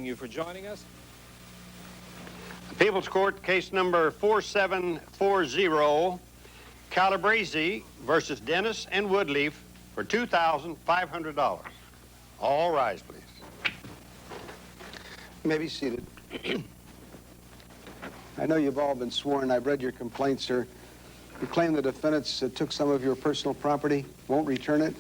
Thank you for joining us. People's Court, case number 4740, Calabrese versus Dennis and Woodleaf for $2,500. All rise, please. You may be seated. I know you've all been sworn. I've read your complaint, sir. You claim the defendants took some of your personal property, won't return it?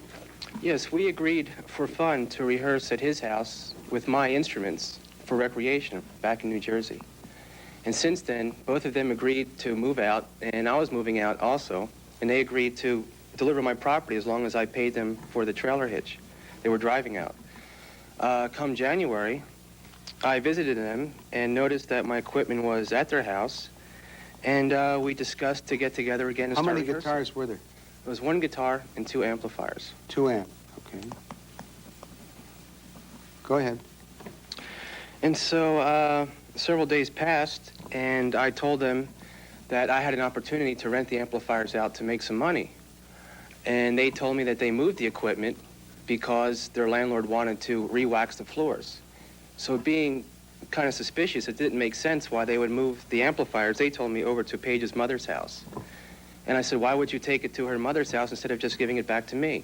Yes, we agreed for fun to rehearse at his house with my instruments for recreation back in New Jersey. And since then, both of them agreed to move out, and I was moving out also, and they agreed to deliver my property as long as I paid them for the trailer hitch. They were driving out. Come January, I visited them and noticed that my equipment was at their house, and we discussed to get together again and How start many rehearsing. guitars were there? It was 1 guitar and 2 amplifiers. 2 amp, okay. Go ahead. And so several days passed, and I told them that I had an opportunity to rent the amplifiers out to make some money. And they told me that they moved the equipment because their landlord wanted to re-wax the floors. So being kind of suspicious, it didn't make sense why they would move the amplifiers, they told me, over to Paige's mother's house. And I said, why would you take it to her mother's house instead of just giving it back to me?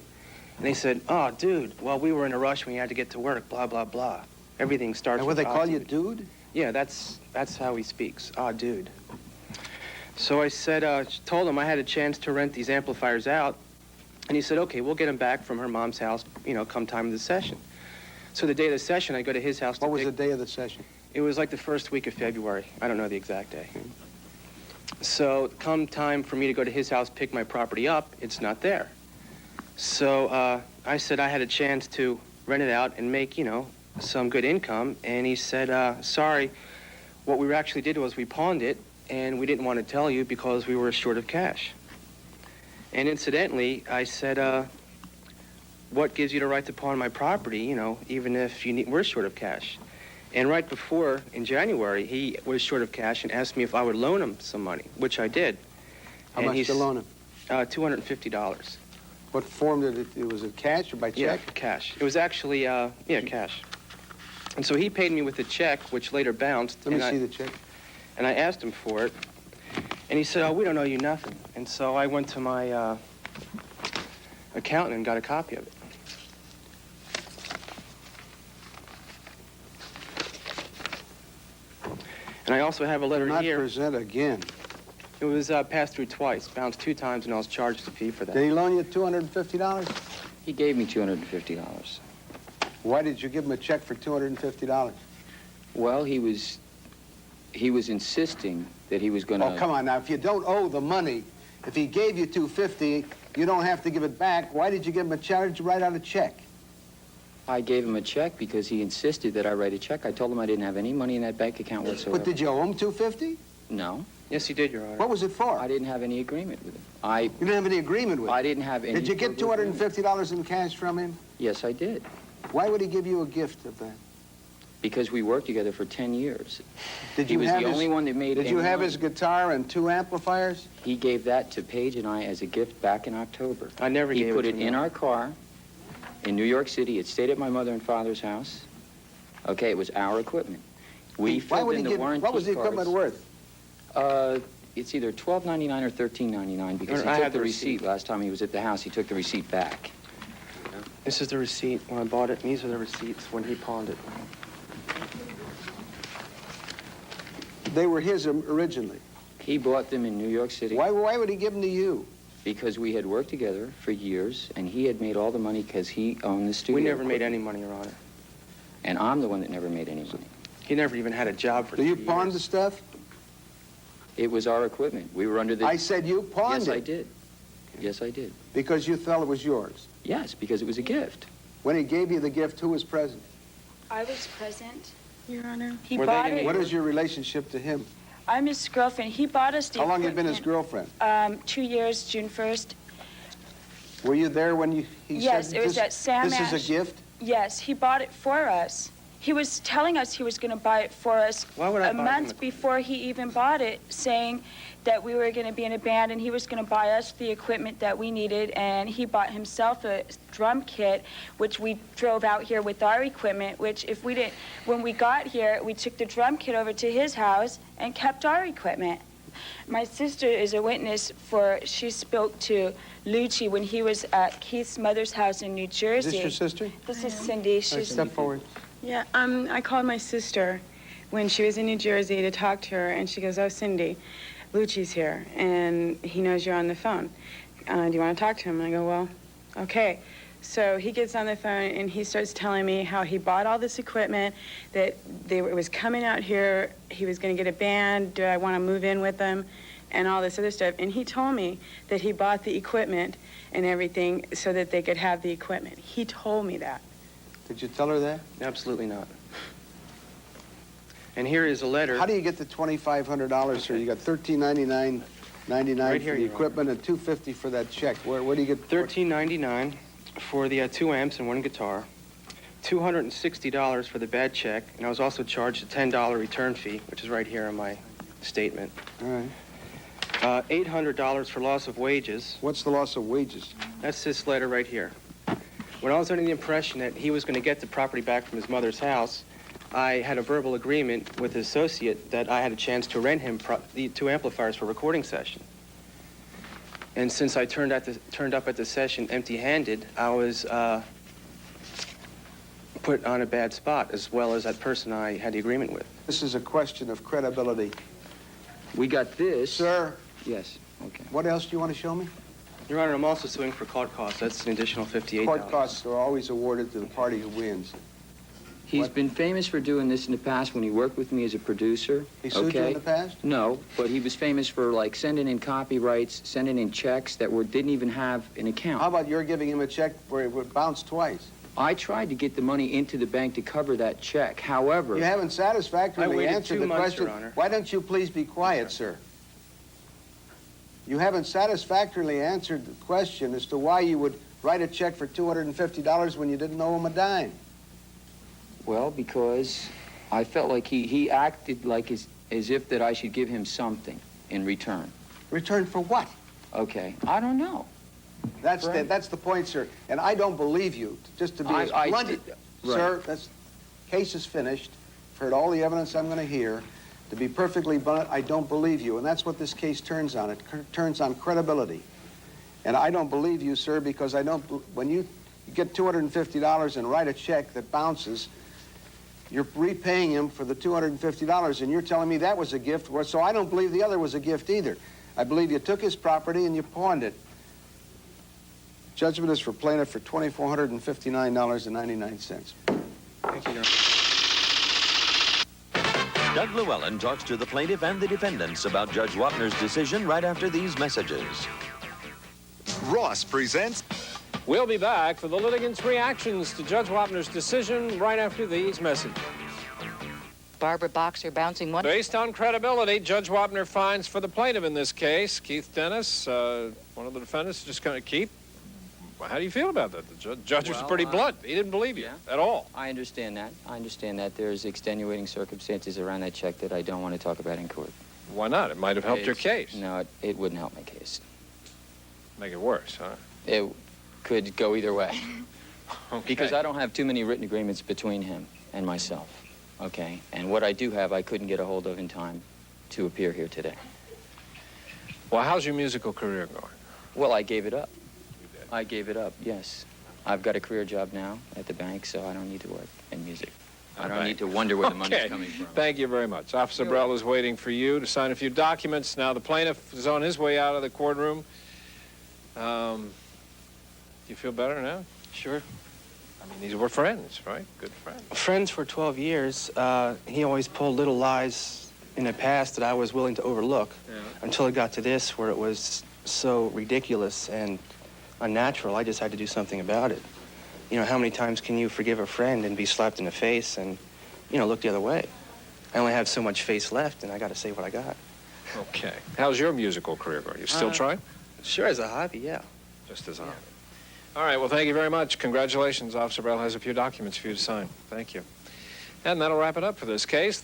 And they said, oh, dude, well, we were in a rush when we had to get to work, blah, blah, blah. Everything starts And what with they call you, dude? Yeah, that's how he speaks. Ah, dude. So I said, told him I had a chance to rent these amplifiers out, and he said, okay, we'll get them back from her mom's house, you know, come time of the session. So the day of the session, I go to his house. What was the day of the session? It was like the first week of February. I don't know the exact day. So come time for me to go to his house, pick my property up, it's not there. So I said I had a chance to rent it out and make, you know, some good income, and he said, sorry, what we actually did was we pawned it, and we didn't want to tell you because we were short of cash. And incidentally, I said, what gives you the right to pawn my property, you know, even if we're short of cash? And right before, in January, he was short of cash and asked me if I would loan him some money, which I did. How much to loan him? $250. What form did it, was it cash or by check? Yeah, cash. It was actually, yeah, cash. And so he paid me with a check, which later bounced. Let me see the check. And I asked him for it, and he said, oh, we don't owe you nothing. And so I went to my accountant and got a copy of it. And I also have a letter Not here. present again. It was passed through twice, bounced 2 times, and I was charged a fee for that. Did he loan you $250? He gave me $250. Why did you give him a check for $250? Well, he was insisting that he was going to... Oh, come on now. If you don't owe the money, if he gave you $250, you don't have to give it back. Why did you give him a charge to write out a check? I gave him a check because he insisted that I write a check. I told him I didn't have any money in that bank account whatsoever. But did you owe him $250? No. Yes, you did, Your Honor. What was it for? I didn't have any agreement with him. You didn't have any agreement with him? I didn't have any... Did you get $250 in cash from him? Yes, I did. Why would he give you a gift of that? Because we worked together for 10 years. Did He you was have the only one that made Did any you have money. his guitar and 2 amplifiers? He gave that to Paige and I as a gift back in October. I never He gave put it it to in him. our car in New York City. It stayed at my mother and father's house. Okay, it was our equipment. We Why filled would in he the give? warranty What was the cards. equipment worth? It's either $12.99 or $13.99 because I he have took the the receipt receipt. last time he was at the house. He took the receipt back. This is the receipt when I bought it, and these are the receipts when he pawned it. They were his originally. He bought them in New York City. Why would he give them to you? Because we had worked together for years, and he had made all the money because he owned the studio. We never made equipment. any money, Your Honor. And I'm the one that never made any money. He never even had a job for Do you 3 pawn years. the stuff? It was our equipment. We were under the... I said you pawned Yes, it. I did. Yes, I did. Because you felt it was yours. Yes, because it was a gift. When he gave you the gift, who was present? I was present, Your Honor. He Were they bought in it. What is your relationship to him? I'm his girlfriend. He bought us the How long have you been his equipment, girlfriend? 2 years, June 1st. Were you there when he Yes, said it was this, at Sam this is Ash. a gift? Yes, he bought it for us. He was telling us he was going to buy it for us Why would I a buy month him a- before he even bought it, saying that we were going to be in a band and he was going to buy us the equipment that we needed. And he bought himself a drum kit, which we drove out here with our equipment, which if we didn't, when we got here, we took the drum kit over to his house and kept our equipment. My sister is a witness she spoke to Lucci when he was at Keith's mother's house in New Jersey. Is this your sister? This is Cindy. All right, step forward. Yeah, I called my sister when she was in New Jersey to talk to her, and she goes, "Oh, Cindy, Lucci's here, and he knows you're on the phone. Do you want to talk to him?" And I go, "Well, okay." So he gets on the phone, and he starts telling me how he bought all this equipment, that it was coming out here, he was going to get a band, do I want to move in with them, and all this other stuff. And he told me that he bought the equipment and everything so that they could have the equipment. He told me that. Did you tell her that? Absolutely not. And here is a letter. How do you get the $2,500, sir? You got $13.99.99 Right for here, the Your equipment and $250 for that check. Where do you get? $13.99 for the 2 amps and 1 guitar, $260 for the bad check, and I was also charged a $10 return fee, which is right here in my statement. All right. $800 for loss of wages. What's the loss of wages? That's this letter right here. When I was under the impression that he was going to get the property back from his mother's house, I had a verbal agreement with his associate that I had a chance to rent him the 2 amplifiers for a recording session. And since I turned up at the session empty-handed, I was put on a bad spot, as well as that person I had the agreement with. This is a question of credibility. We got this. Sir, Yes, okay. what else do you want to show me? Your Honor, I'm also suing for court costs. That's an additional $58. Court costs are always awarded to the party who wins. He's What? been famous for doing this in the past when he worked with me as a producer. He sued you in the past? No, but he was famous for, like, sending in copyrights, sending in checks that didn't even have an account. How about you're giving him a check where it would bounce twice? I tried to get the money into the bank to cover that check. However, You haven't I satisfactorily waited answered 2 the months, question. Your Honor. Why don't you please be quiet, sir? You haven't satisfactorily answered the question as to why you would write a check for $250 when you didn't owe him a dime. well, because I felt like he acted like as if that I should give him something in return. Return for what? Okay, I don't know. That's Right. that's the point, sir. And I don't believe you. Just to be as I blunt, did- sir. That's case is finished. I've heard all the evidence I'm going to hear. To be perfectly blunt, I don't believe you, and that's what this case turns on. It turns on credibility. And I don't believe you, sir, because I don't. When you get $250 and write a check that bounces, you're repaying him for the $250, and you're telling me that was a gift. So I don't believe the other was a gift either. I believe you took his property and you pawned it. Judgment is for plaintiff for $2,459.99. Thank you, Your Honor. Doug Llewellyn talks to the plaintiff and the defendants about Judge Wapner's decision right after these messages. Ross presents We'll be back for the litigants' reactions to Judge Wapner's decision right after these messages. Barbara Boxer bouncing one. Based on credibility, Judge Wapner finds for the plaintiff in this case, Keith Dennis, one of the defendants, just kind of Keith. How do you feel about that? The judge was Well, pretty blunt. He didn't believe you at all. I understand that. I understand that there's extenuating circumstances around that check that I don't want to talk about in court. Why not? It might have helped your It's- case. No, it wouldn't help my case. Make it worse, huh? It could go either way. Okay. Because I don't have too many written agreements between him and myself, okay? And what I do have, I couldn't get a hold of in time to appear here today. Well, how's your musical career going? Well, I gave it up. I gave it up, yes. I've got a career job now at the bank, so I don't need to work in music. I don't need to wonder where the money's coming from. Thank you very much. Officer Brell is waiting for you to sign a few documents. Now the plaintiff is on his way out of the courtroom. Do you feel better now? Sure. I mean, these were friends, right? Good friends. Friends for 12 years. He always pulled little lies in the past that I was willing to overlook until it got to this, where it was so ridiculous and unnatural. I just had to do something about it. You know, how many times can you forgive a friend and be slapped in the face and, you know, look the other way? I only have so much face left, and I got to say what I got. Okay. How's your musical career going? You still trying? Sure, as a hobby, yeah. Just as a hobby. All right, well, thank you very much. Congratulations. Officer Brell has a few documents for you to sign. Thank you. And that'll wrap it up for this case.